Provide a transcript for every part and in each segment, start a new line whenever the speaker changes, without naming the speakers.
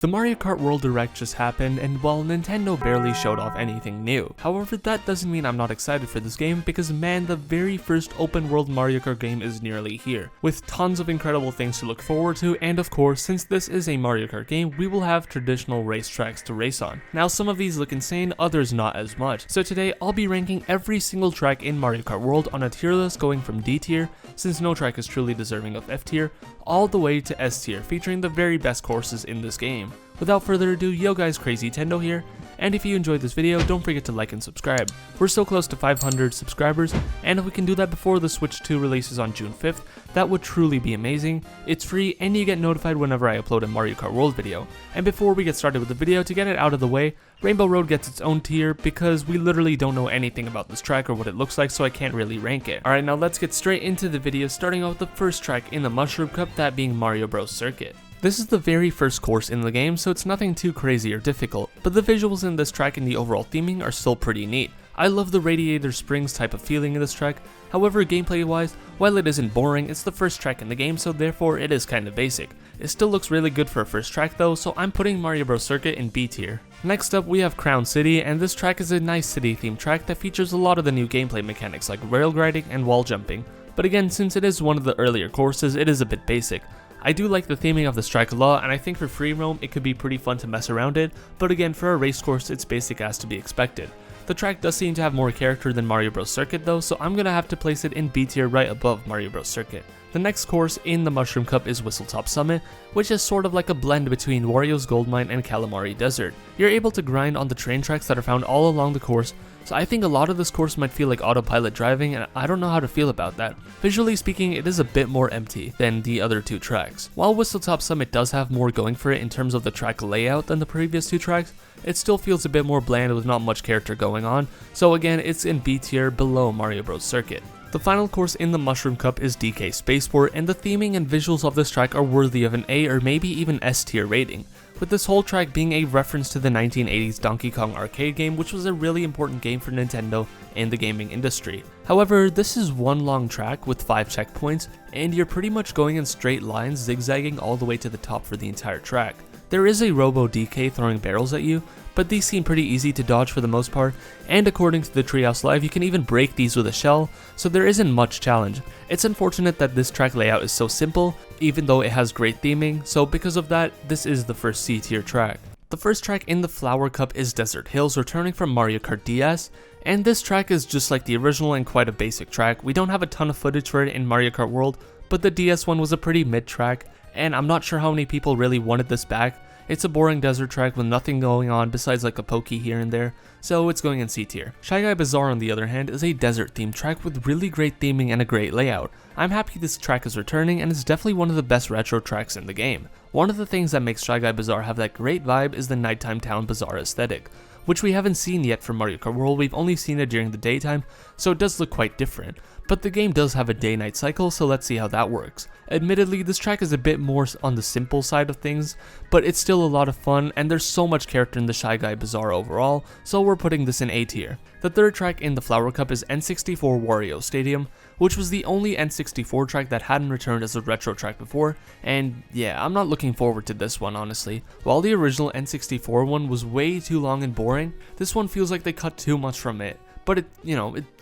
The Mario Kart World Direct just happened, and while Nintendo barely showed off anything new, however that doesn't mean I'm not excited for this game, because man, the very first open world Mario Kart game is nearly here, with tons of incredible things to look forward to, and of course, since this is a Mario Kart game, we will have traditional racetracks to race on. Now some of these look insane, others not as much, so today I'll be ranking every single track in Mario Kart World on a tier list going from D tier, since no track is truly deserving of F tier, all the way to S tier, featuring the very best courses in this game. Without further ado, yo guys, Crazy Tendo here, and if you enjoyed this video, don't forget to like and subscribe. We're so close to 500 subscribers, and if we can do that before the Switch 2 releases on June 5th, that would truly be amazing. It's free, and you get notified whenever I upload a Mario Kart World video. And before we get started with the video, to get it out of the way, Rainbow Road gets its own tier because we literally don't know anything about this track or what it looks like, so I can't really rank it. Alright, now let's get straight into the video, starting out with the first track in the Mushroom Cup, that being Mario Bros. Circuit. This is the very first course in the game, so it's nothing too crazy or difficult, but the visuals in this track and the overall theming are still pretty neat. I love the Radiator Springs type of feeling in this track. However, gameplay wise, while it isn't boring, it's the first track in the game, so therefore it is kind of basic. It still looks really good for a first track though, so I'm putting Mario Bros. Circuit in B tier. Next up we have Crown City, and this track is a nice city themed track that features a lot of the new gameplay mechanics like rail gliding and wall jumping. But again, since it is one of the earlier courses, it is a bit basic. I do like the theming of this track a lot, and I think for free roam it could be pretty fun to mess around it, but again, for a race course it's basic as to be expected. The track does seem to have more character than Mario Bros. Circuit though, so I'm gonna have to place it in B tier right above Mario Bros. Circuit. The next course in the Mushroom Cup is Whistletop Summit, which is sort of like a blend between Wario's Gold Mine and Calamari Desert. You're able to grind on the train tracks that are found all along the course, so I think a lot of this course might feel like autopilot driving, and I don't know how to feel about that. Visually speaking, it is a bit more empty than the other two tracks. While Whistletop Summit does have more going for it in terms of the track layout than the previous two tracks, it still feels a bit more bland with not much character going on, so again, it's in B tier below Mario Bros. Circuit. The final course in the Mushroom Cup is DK Spaceport, and the theming and visuals of this track are worthy of an A or maybe even S tier rating, with this whole track being a reference to the 1980s Donkey Kong arcade game, which was a really important game for Nintendo and the gaming industry. However, this is one long track with 5 checkpoints, and you're pretty much going in straight lines, zigzagging all the way to the top for the entire track. There is a Robo DK throwing barrels at you, but these seem pretty easy to dodge for the most part, and according to the Treehouse Live, you can even break these with a shell, so there isn't much challenge. It's unfortunate that this track layout is so simple, even though it has great theming, so because of that, this is the first C tier track. The first track in the Flower Cup is Desert Hills, returning from Mario Kart DS, and this track is just like the original and quite a basic track. We don't have a ton of footage for it in Mario Kart World, but the DS one was a pretty mid track, and I'm not sure how many people really wanted this back. It's a boring desert track with nothing going on besides like a pokey here and there, so it's going in C tier. Shy Guy Bazaar on the other hand is a desert themed track with really great theming and a great layout. I'm happy this track is returning, and it's definitely one of the best retro tracks in the game. One of the things that makes Shy Guy Bazaar have that great vibe is the nighttime town bazaar aesthetic, which we haven't seen yet from Mario Kart World. We've only seen it during the daytime, so it does look quite different. But the game does have a day-night cycle, so let's see how that works. Admittedly, this track is a bit more on the simple side of things, but it's still a lot of fun, and there's so much character in the Shy Guy Bazaar overall, so we're putting this in A tier. The third track in the Flower Cup is N64 Wario Stadium, which was the only N64 track that hadn't returned as a retro track before, and yeah, I'm not looking forward to this one honestly. While the original N64 one was way too long and boring, this one feels like they cut too much from it. But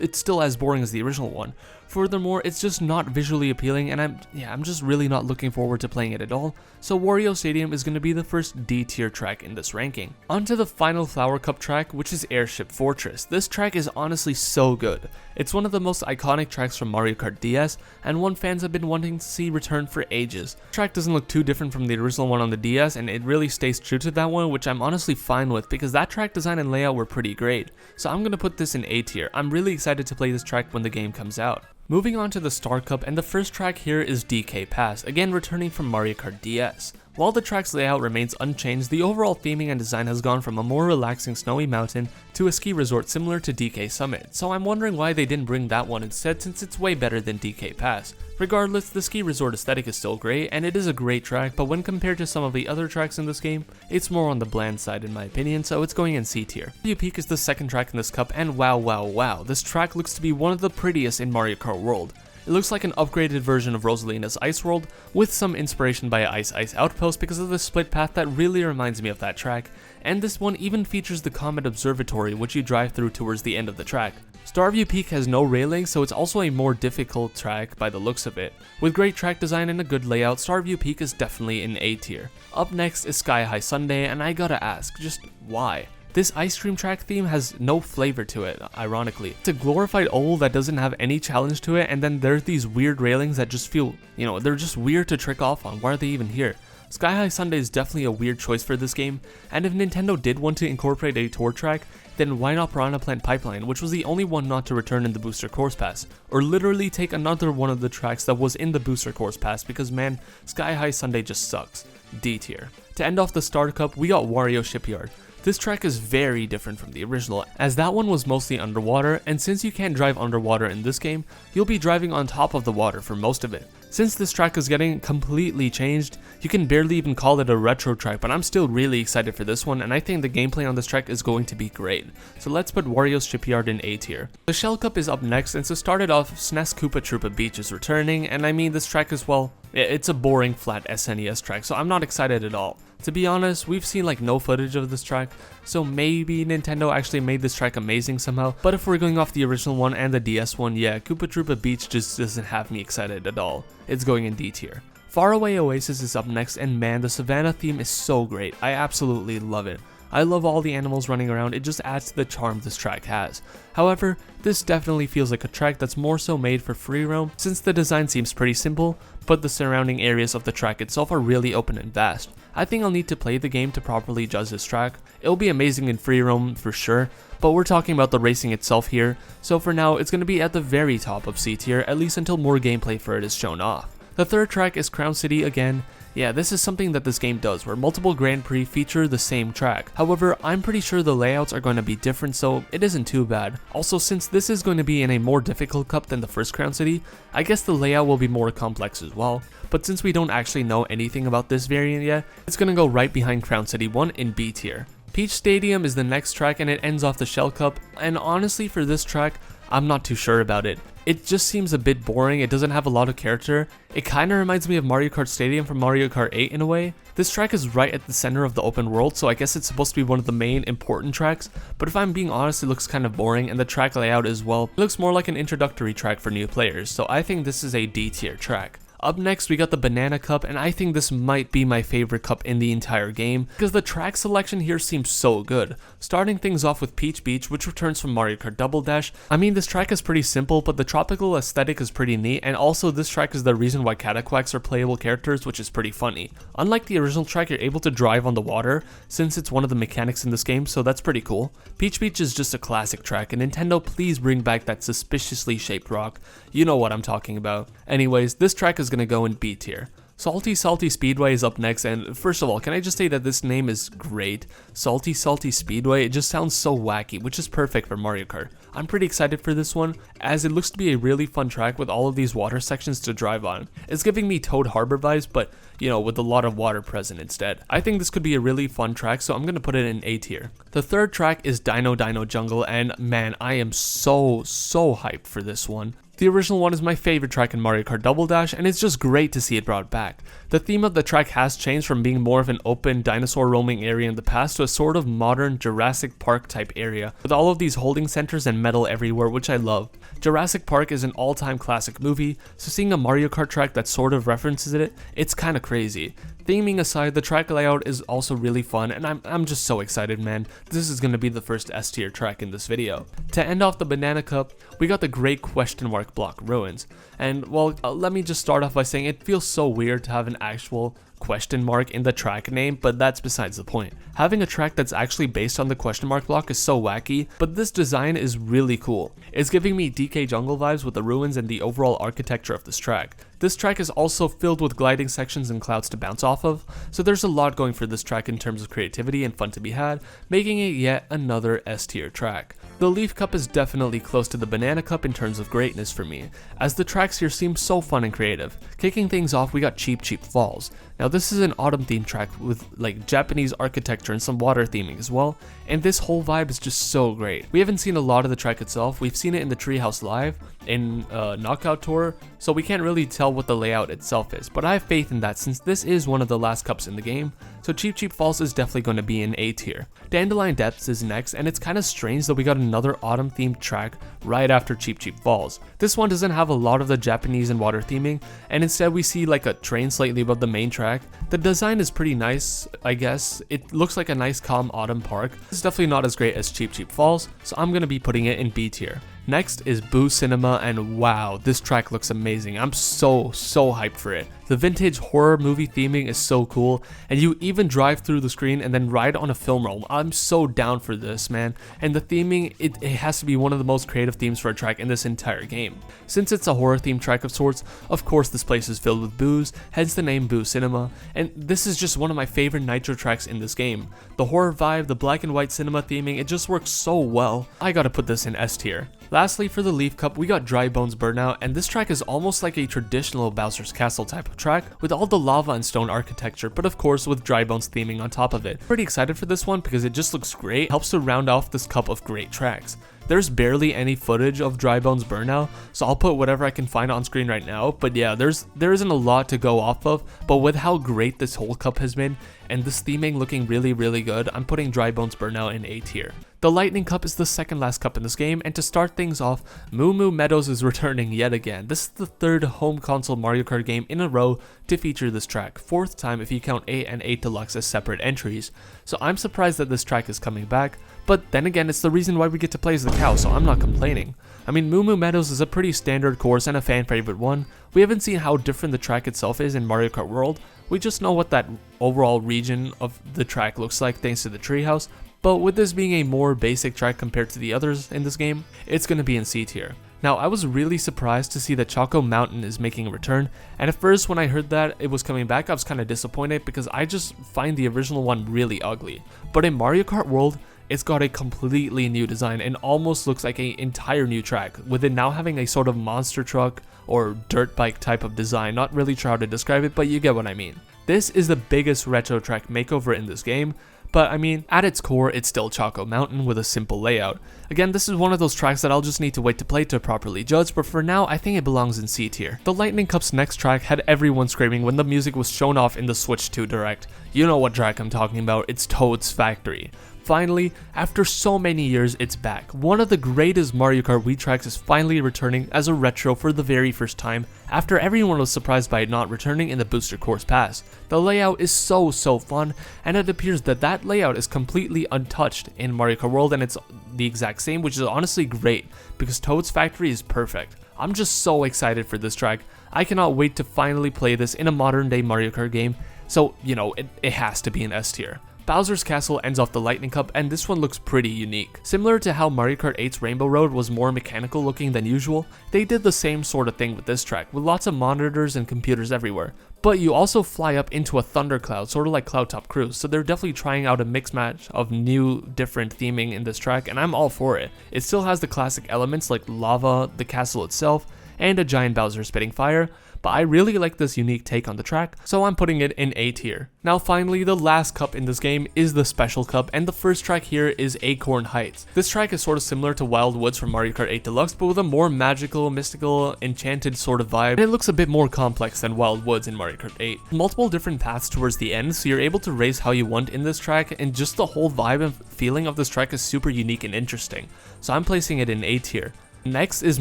it's still as boring as the original one. Furthermore, it's just not visually appealing, and I'm just really not looking forward to playing it at all, so Wario Stadium is going to be the first D tier track in this ranking. On to the final Flower Cup track, which is Airship Fortress. This track is honestly so good. It's one of the most iconic tracks from Mario Kart DS, and one fans have been wanting to see return for ages. The track doesn't look too different from the original one on the DS, and it really stays true to that one, which I'm honestly fine with, because that track design and layout were pretty great. So I'm going to put this in A tier. I'm really excited to play this track when the game comes out. Moving on to the Star Cup, and the first track here is DK Pass, again returning from Mario Kart DS. While the track's layout remains unchanged, the overall theming and design has gone from a more relaxing snowy mountain to a ski resort similar to DK Summit, so I'm wondering why they didn't bring that one instead, since it's way better than DK Pass. Regardless, the ski resort aesthetic is still great, and it is a great track, but when compared to some of the other tracks in this game, it's more on the bland side in my opinion, so it's going in C tier. W Peak is the second track in this cup, and wow, this track looks to be one of the prettiest in Mario Kart World. It looks like an upgraded version of Rosalina's Ice World, with some inspiration by Ice Ice Outpost because of the split path that really reminds me of that track, and this one even features the Comet Observatory, which you drive through towards the end of the track. Starview Peak has no railing, so it's also a more difficult track by the looks of it. With great track design and a good layout, Starview Peak is definitely in A tier. Up next is Sky High Sundae, and I gotta ask, just why? This ice cream track theme has no flavor to it, ironically. It's a glorified oval that doesn't have any challenge to it, and then there's these weird railings that just feel, they're just weird to trick off on. Why are they even here? Sky High Sundae is definitely a weird choice for this game, and if Nintendo did want to incorporate a tour track, then why not Piranha Plant Pipeline, which was the only one not to return in the Booster Course Pass, or literally take another one of the tracks that was in the Booster Course Pass, because man, Sky High Sundae just sucks. D tier. To end off the Star Cup, we got Wario Shipyard. This track is very different from the original, as that one was mostly underwater, and since you can't drive underwater in this game, you'll be driving on top of the water for most of it. Since this track is getting completely changed, you can barely even call it a retro track, but I'm still really excited for this one, and I think the gameplay on this track is going to be great. So let's put Wario's Shipyard in A tier. The Shell Cup is up next, and to start it off, SNES Koopa Troopa Beach is returning, and I mean this track is, well, it's a boring flat SNES track, so I'm not excited at all. To be honest, we've seen like no footage of this track, so maybe Nintendo actually made this track amazing somehow, but if we're going off the original one and the DS one, yeah, Koopa Troopa Beach just doesn't have me excited at all. It's going in D tier. Faraway Oasis is up next, and man, the Savannah theme is so great. I absolutely love it. I love all the animals running around, it just adds to the charm this track has. However, this definitely feels like a track that's more so made for free roam, since the design seems pretty simple, but the surrounding areas of the track itself are really open and vast. I think I'll need to play the game to properly judge this track. It'll be amazing in free roam for sure, but we're talking about the racing itself here, so for now it's going to be at the very top of C tier, at least until more gameplay for it is shown off. The third track is Crown City again. Yeah, this is something that this game does, where multiple Grand Prix feature the same track. However, I'm pretty sure the layouts are going to be different, so it isn't too bad. Also, since this is going to be in a more difficult cup than the first Crown City, I guess the layout will be more complex as well. But since we don't actually know anything about this variant yet, it's going to go right behind Crown City 1 in B tier. Peach Stadium is the next track, and it ends off the Shell Cup, and honestly for this track, I'm not too sure about it. It just seems a bit boring, it doesn't have a lot of character. It kinda reminds me of Mario Kart Stadium from Mario Kart 8 in a way. This track is right at the center of the open world, so I guess it's supposed to be one of the main important tracks, but if I'm being honest, it looks kind of boring, and the track layout as well, it looks more like an introductory track for new players, so I think this is a D tier track. Up next, we got the Banana Cup, and I think this might be my favorite cup in the entire game, because the track selection here seems so good. Starting things off with Peach Beach, which returns from Mario Kart Double Dash. I mean, this track is pretty simple, but the tropical aesthetic is pretty neat, and also this track is the reason why Cataquacks are playable characters, which is pretty funny. Unlike the original track, you're able to drive on the water, since it's one of the mechanics in this game, so that's pretty cool. Peach Beach is just a classic track, and Nintendo, please bring back that suspiciously shaped rock. You know what I'm talking about. Anyways, this track is gonna go in B tier. Salty Salty Speedway is up next, and first of all, can I just say that this name is great? Salty Salty Speedway, it just sounds so wacky, which is perfect for Mario Kart. I'm pretty excited for this one, as it looks to be a really fun track with all of these water sections to drive on. It's giving me Toad Harbor vibes, but with a lot of water present instead. I think this could be a really fun track, so I'm gonna put it in A tier. The third track is Dino Dino Jungle, and man, I am so hyped for this one. The original one is my favorite track in Mario Kart Double Dash, and it's just great to see it brought back. The theme of the track has changed from being more of an open dinosaur roaming area in the past to a sort of modern Jurassic Park type area, with all of these holding centers and metal everywhere, which I love. Jurassic Park is an all-time classic movie, so seeing a Mario Kart track that sort of references it, it's kinda crazy. Theming aside, the track layout is also really fun, and I'm just so excited, man. This is gonna be the first S tier track in this video. To end off the Banana Cup, we got the Great Question Mark Block Ruins. And well, let me just start off by saying it feels so weird to have an actual question mark in the track name, but that's besides the point. Having a track that's actually based on the question mark block is so wacky, but this design is really cool. It's giving me DK Jungle vibes with the ruins and the overall architecture of this track. This track is also filled with gliding sections and clouds to bounce off of, so there's a lot going for this track in terms of creativity and fun to be had, making it yet another S tier track. The Leaf Cup is definitely close to the Banana Cup in terms of greatness for me, as the tracks here seem so fun and creative. Kicking things off, we got Cheep Cheep Falls. Now this is an autumn themed track with like Japanese architecture and some water theming as well, and this whole vibe is just so great. We haven't seen a lot of the track itself, we've seen it in the Treehouse Live, in Knockout Tour, so we can't really tell what the layout itself is, but I have faith in that since this is one of the last cups in the game, so Cheep Cheep Falls is definitely going to be in A tier. Dandelion Depths is next, and it's kind of strange that we got another autumn themed track right after Cheep Cheep Falls. This one doesn't have a lot of the Japanese and water theming, and instead we see like a train slightly above the main track. The design is pretty nice, I guess. It looks like a nice calm autumn park. It's definitely not as great as Cheep Cheep Falls, so I'm going to be putting it in B tier. Next is Boo Cinema, and wow, this track looks amazing. I'm so hyped for it. The vintage horror movie theming is so cool, and you even drive through the screen and then ride on a film roll. I'm so down for this, man. And the theming, it has to be one of the most creative themes for a track in this entire game. Since it's a horror themed track of sorts, of course this place is filled with boos, hence the name Boo Cinema, and this is just one of my favorite Nitro tracks in this game. The horror vibe, the black and white cinema theming, it just works so well. I gotta put this in S tier. Lastly, for the Leaf Cup, we got Dry Bones Burnout, and this track is almost like a traditional Bowser's Castle type of track, with all the lava and stone architecture, but of course with Dry Bones theming on top of it. Pretty excited for this one because it just looks great, helps to round off this cup of great tracks. There's barely any footage of Dry Bones Burnout, so I'll put whatever I can find on screen right now, but yeah, there isn't a lot to go off of, but with how great this whole cup has been, and this theming looking really good, I'm putting Dry Bones Burnout in A tier. The Lightning Cup is the second last cup in this game, and to start things off, Moo Moo Meadows is returning yet again. This is the third home console Mario Kart game in a row to feature this track, fourth time if you count 8 and 8 Deluxe as separate entries. So I'm surprised that this track is coming back, but then again, it's the reason why we get to play as the cow, so I'm not complaining. I mean, Moo Moo Meadows is a pretty standard course and a fan favorite one. We haven't seen how different the track itself is in Mario Kart World, we just know what that overall region of the track looks like thanks to the treehouse. But with this being a more basic track compared to the others in this game, it's going to be in C tier. Now, I was really surprised to see that Choco Mountain is making a return, and at first when I heard that it was coming back, I was kind of disappointed because I just find the original one really ugly. But in Mario Kart World, it's got a completely new design and almost looks like an entire new track, with it now having a sort of monster truck or dirt bike type of design. Not really sure how to describe it, but you get what I mean. This is the biggest retro track makeover in this game, but I mean, at its core, it's still Choco Mountain with a simple layout. Again, this is one of those tracks that I'll just need to wait to play to properly judge, but for now, I think it belongs in C tier. The Lightning Cup's next track had everyone screaming when the music was shown off in the Switch 2 Direct. You know what track I'm talking about, it's Toad's Factory. Finally, after so many years, it's back. One of the greatest Mario Kart Wii tracks is finally returning as a retro for the very first time, after everyone was surprised by it not returning in the Booster Course Pass. The layout is so fun, and it appears that that layout is completely untouched in Mario Kart World, and it's the exact same, which is honestly great, because Toad's Factory is perfect. I'm just so excited for this track. I cannot wait to finally play this in a modern day Mario Kart game, so, you know, it has to be an S tier. Bowser's Castle ends off the Lightning Cup, and this one looks pretty unique. Similar to how Mario Kart 8's Rainbow Road was more mechanical looking than usual, they did the same sort of thing with this track, with lots of monitors and computers everywhere. But you also fly up into a thundercloud, sort of like Cloud Top Cruise, so they're definitely trying out a mix match of new, different theming in this track, and I'm all for it. It still has the classic elements like lava, the castle itself, and a giant Bowser spitting fire, but I really like this unique take on the track, so I'm putting it in A tier. Now finally, the last cup in this game is the Special Cup, and the first track here is Acorn Heights. This track is sort of similar to Wild Woods from Mario Kart 8 Deluxe, but with a more magical, mystical, enchanted sort of vibe, and it looks a bit more complex than Wild Woods in Mario Kart 8. Multiple different paths towards the end, so you're able to race how you want in this track, and just the whole vibe and feeling of this track is super unique and interesting, so I'm placing it in A tier. Next is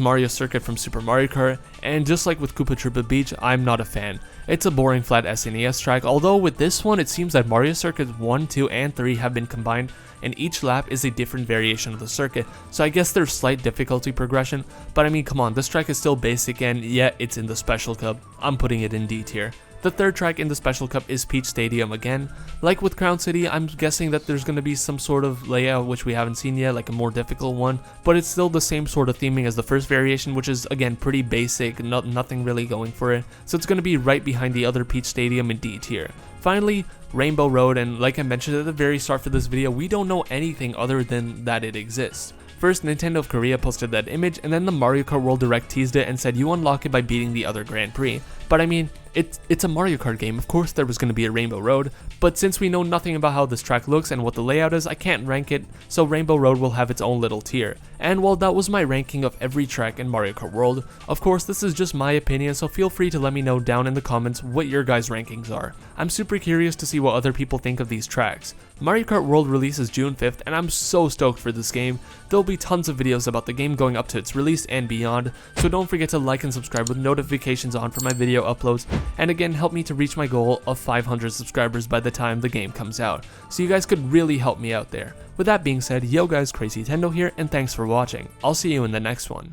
Mario Circuit from Super Mario Kart, and just like with Koopa Troopa Beach, I'm not a fan. It's a boring flat SNES track, although with this one it seems that Mario Circuit 1, 2, and 3 have been combined, and each lap is a different variation of the circuit, so I guess there's slight difficulty progression, but I mean come on, this track is still basic and yet it's in the Special Cup. I'm putting it in D tier. The third track in the Special Cup is Peach Stadium again. Like with Crown City, I'm guessing that there's going to be some sort of layout which we haven't seen yet, like a more difficult one, but it's still the same sort of theming as the first variation, which is again pretty basic, nothing really going for it, so it's going to be right behind the other Peach Stadium in D tier. Finally, Rainbow Road, and like I mentioned at the very start for this video, we don't know anything other than that it exists. First, Nintendo of Korea posted that image, and then the Mario Kart World Direct teased it and said you unlock it by beating the other Grand Prix. But I mean, it's a Mario Kart game, of course there was going to be a Rainbow Road, but since we know nothing about how this track looks and what the layout is, I can't rank it, so Rainbow Road will have its own little tier. And while that was my ranking of every track in Mario Kart World, of course this is just my opinion, so feel free to let me know down in the comments what your guys' rankings are. I'm super curious to see what other people think of these tracks. Mario Kart World releases June 5th, and I'm so stoked for this game. There'll be tons of videos about the game going up to its release and beyond, so don't forget to like and subscribe with notifications on for my video uploads, and again help me to reach my goal of 500 subscribers by the time the game comes out, so you guys could really help me out there. With that being said, yo guys, Crazy Tendo here, and thanks for watching. I'll see you in the next one.